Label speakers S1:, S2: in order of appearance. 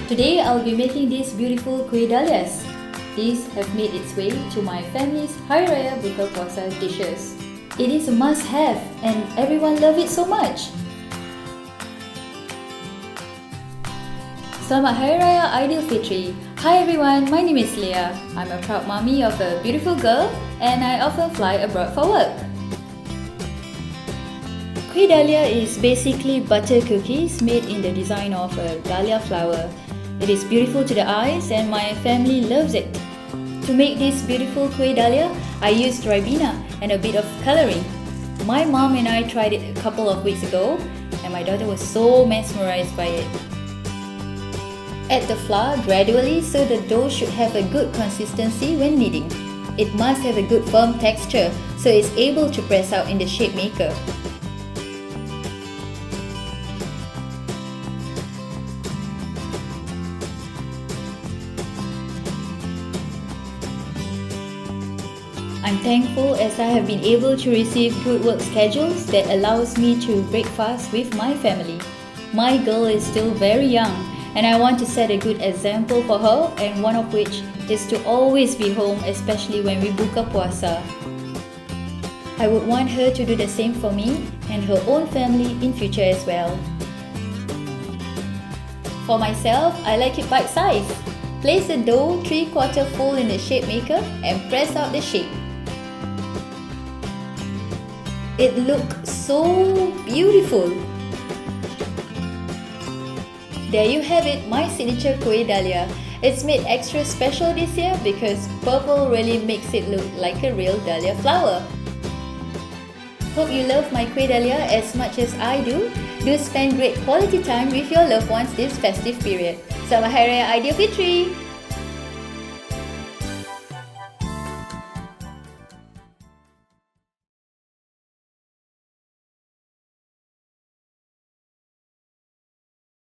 S1: Today I'll be making these beautiful kuih dalias. These have made its way to my family's Hari Raya Buka Puasa dishes. It is a must-have and everyone loves it so much. Selamat Hari Raya Aidilfitri. Hi everyone, my name is Leah. I'm a proud mommy of a beautiful girl and I often fly abroad for work. Kuih Dalia is basically butter cookies made in the design of a dahlia flower. It is beautiful to the eyes and my family loves it. To make this beautiful Kuih Dalia, I used Ribena and a bit of colouring. My mom and I tried it a couple of weeks ago and my daughter was so mesmerized by it. Add the flour gradually so the dough should have a good consistency when kneading. It must have a good firm texture so it's able to press out in the shape maker. I'm thankful as I have been able to receive good work schedules that allows me to break fast with my family. My girl is still very young and I want to set a good example for her, and one of which is to always be home, especially when we buka puasa. I would want her to do the same for me and her own family in future as well. For myself, I like it bite-sized. Place the dough 3/4 full in the shape maker and press out the shape. It looks so beautiful. There you have it, my signature Kuih Dalia. It's made extra special this year because purple really makes it look like a real dahlia flower. Hope you love my Kuih Dalia as much as I do. Do spend great quality time with your loved ones this festive period. Selamat Hari Raya Aidilfitri!